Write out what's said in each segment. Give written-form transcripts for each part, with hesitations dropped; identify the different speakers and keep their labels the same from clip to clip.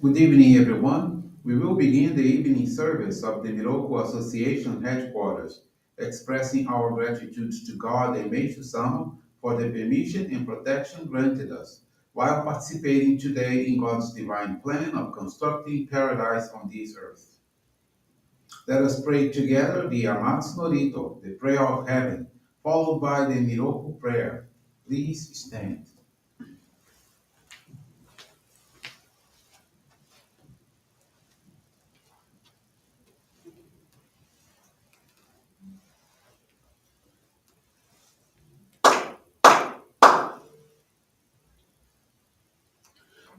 Speaker 1: Good evening, everyone. We will begin the evening service of the Miroku Association headquarters, expressing our gratitude to God and Meishu-sama for the permission and protection granted us while participating today in God's divine plan of constructing paradise on this earth. Let us pray together the Amatsu-Norito, the prayer of heaven, followed by the Miroku Prayer. Please stand.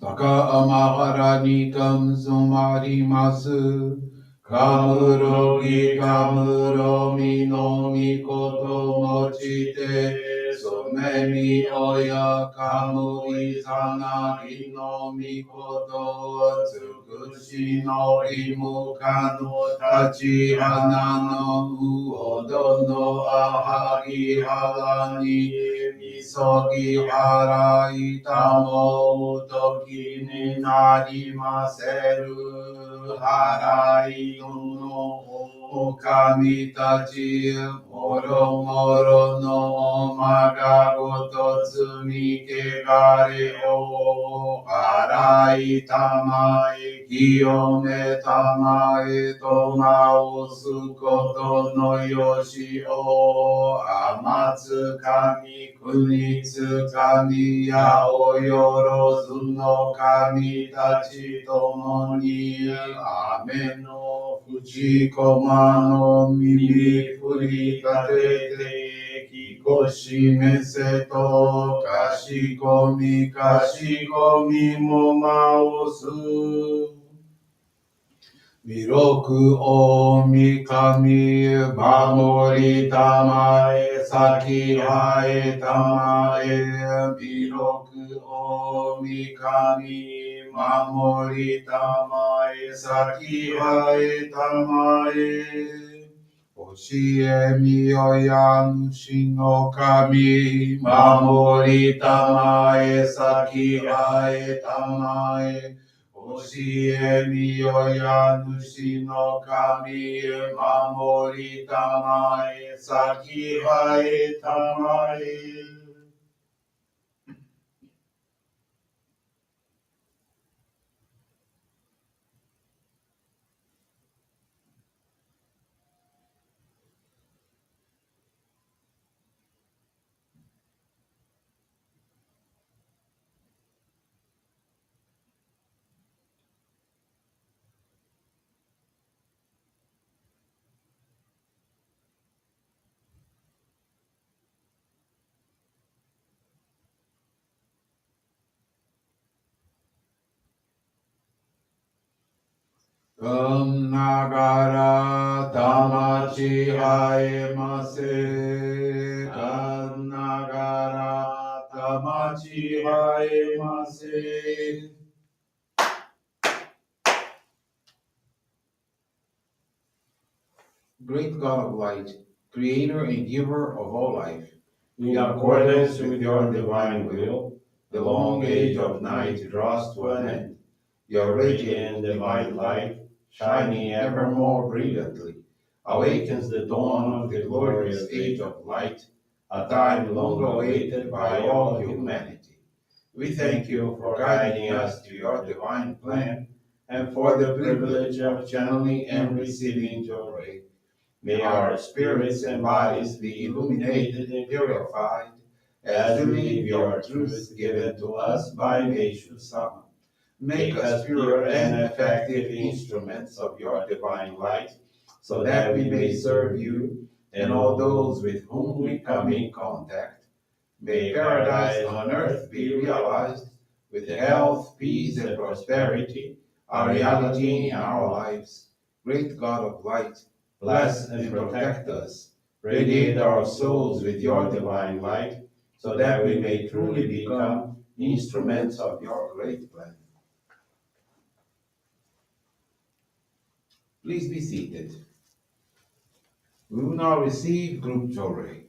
Speaker 1: 高天原に染まります。かむろぎかむろみのみこともちて、そめみおやかむいさなぎのみことつくしのいむかの立ち花のうおどのあはぎはらにみそぎはらいたもうときになりませるはらいのおかみたちもろもろのおまがごと積みけがれを払いたまえ清めたまえとまおすことのよしを天つかみ国つかみやおよろずの神たちともに雨の淵駒の耳振り立ててきこしめせとかしこみもまおす弥勒大神守りたまえ先はえたまえ弥勒大神守りたまえ先はえたまえ教えみよや主の神守りたまえ先はえたまえ教えみよや主の神守りたまえ先はえたまえながら魂はえませながら魂はえませGreat God of light, creator and giver of all life, in accordance with your divine will, the long age of night draws to an end. Your radiant divine light, shining ever more brilliantly, awakens the dawn of the glorious age of light, a time long awaited by all humanity. We thank you for guiding us to your divine plan and for the privilege of channeling and receiving Johrei. May our spirits and bodies be illuminated and purified as we live your truth given to us by Meishu-sama. Make us pure and effective instruments of your divine light, so that we may serve you and all those with whom we come in contact. May paradise on earth be realized with health, peace, and prosperity, a reality in our lives. Great God of light, bless and protect us. Radiate our souls with your divine light, so that we may truly become instruments of your great plan. Please be seated. We will now receive group Johrei.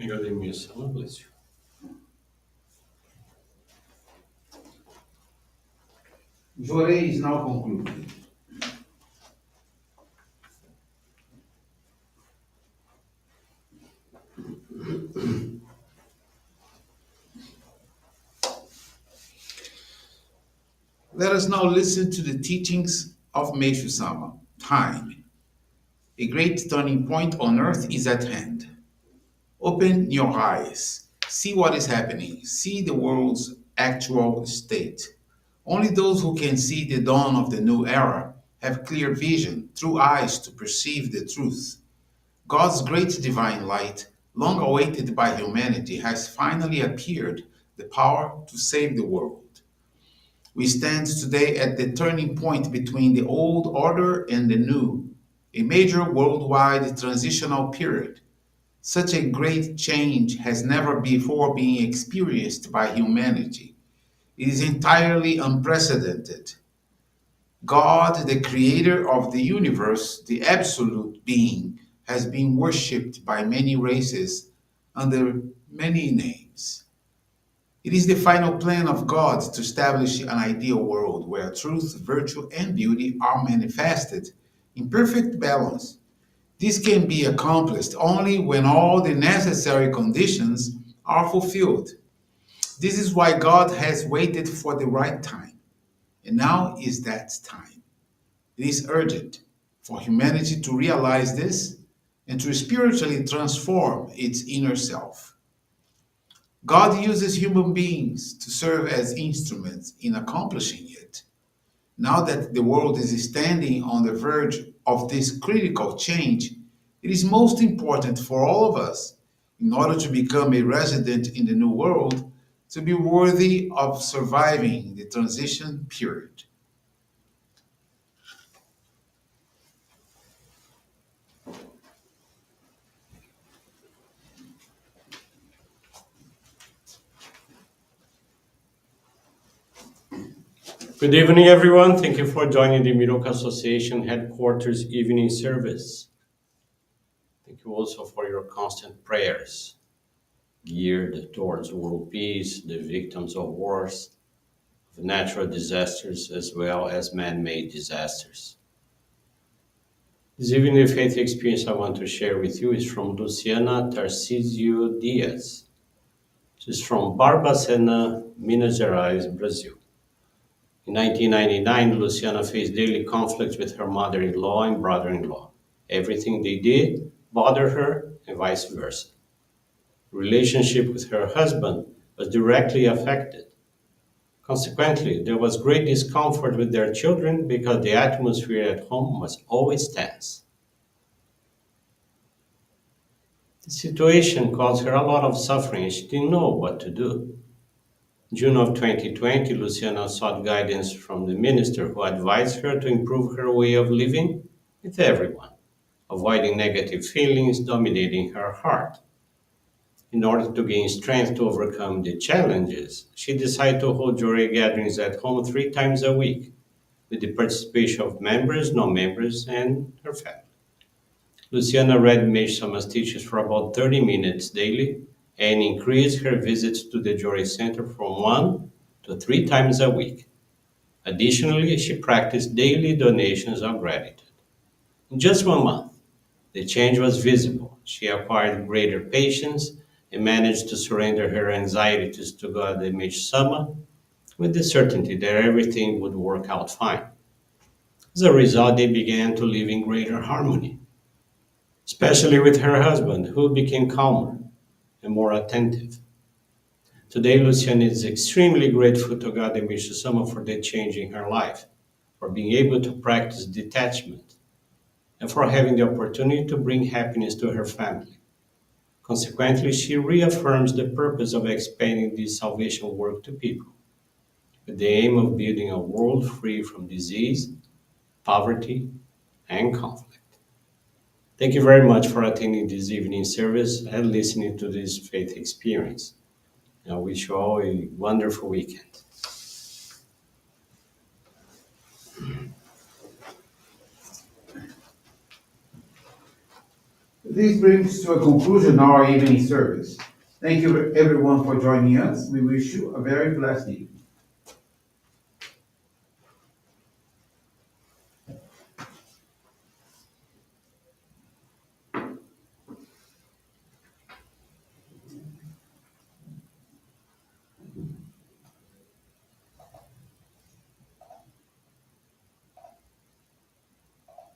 Speaker 2: May God in Meishu-sama bless you.
Speaker 1: Johrei is now concluded. Let us now listen to the teachings of Meishu-sama. Time. A great turning point on earth is at hand. Open your eyes. See what is happening. See the world's actual state. Only those who can see the dawn of the new era have clear vision, through eyes to perceive the truth. God's great divine light, long awaited by humanity, has finally appeared, the power to save the world. We stand today at the turning point between the old order and the new, a major worldwide transitional period. Such a great change has never before been experienced by humanity. It is entirely unprecedented. God, the creator of the universe, the absolute being, has been worshipped by many races under many names. It is the final plan of God to establish an ideal world where truth, virtue, and beauty are manifested in perfect balance. This can be accomplished only when all the necessary conditions are fulfilled. This is why God has waited for the right time. And now is that time. It is urgent for humanity to realize this and to spiritually transform its inner self. God uses human beings to serve as instruments in accomplishing it. Now that the world is standing on the verge of this critical change, it is most important for all of us, in order to become a resident in the new world, to be worthy of surviving the transition period.
Speaker 2: Good evening, everyone. Thank you for joining the Miroku Association headquarters evening service. Thank you also for your constant prayers geared towards world peace, the victims of wars, of natural disasters, as well as man-made disasters. This evening, the faith experience I want to share with you is from Luciana Tarcísio Dias. She's from Barbacena, Minas Gerais, Brazil. In 1999, Luciana faced daily conflicts with her mother-in-law and brother-in-law. Everything they did bothered her, and vice versa. Relationship with her husband was directly affected. Consequently, there was great discomfort with their children because the atmosphere at home was always tense. The situation caused her a lot of suffering and she didn't know what to do. June of 2020, Luciana sought guidance from the minister who advised her to improve her way of living with everyone, avoiding negative feelings dominating her heart. In order to gain strength to overcome the challenges, she decided to hold Johrei gatherings at home 3 times a week, with the participation of members, non-members, and her family. Luciana read Meishu-sama's teachings for about 30 minutes daily and increased her visits to the Johrei Center from 1 to 3 times a week. Additionally, she practiced daily donations of gratitude. In just 1 month, the change was visible. She acquired greater patience and managed to surrender her anxieties to God and Meishu-sama with the certainty that everything would work out fine. As a result, they began to live in greater harmony, especially with her husband, who became calmer and more attentive. Today, Luciana is extremely grateful to God and Meishu-sama for the change in her life, for being able to practice detachment, and for having the opportunity to bring happiness to her family. Consequently, she reaffirms the purpose of expanding this salvation work to people, with the aim of building a world free from disease, poverty, and conflict. Thank you very much for attending this evening service and listening to this faith experience. I wish you all a wonderful weekend.
Speaker 1: This brings to a conclusion our evening service. Thank you everyone for joining us. We wish you a very blessed evening.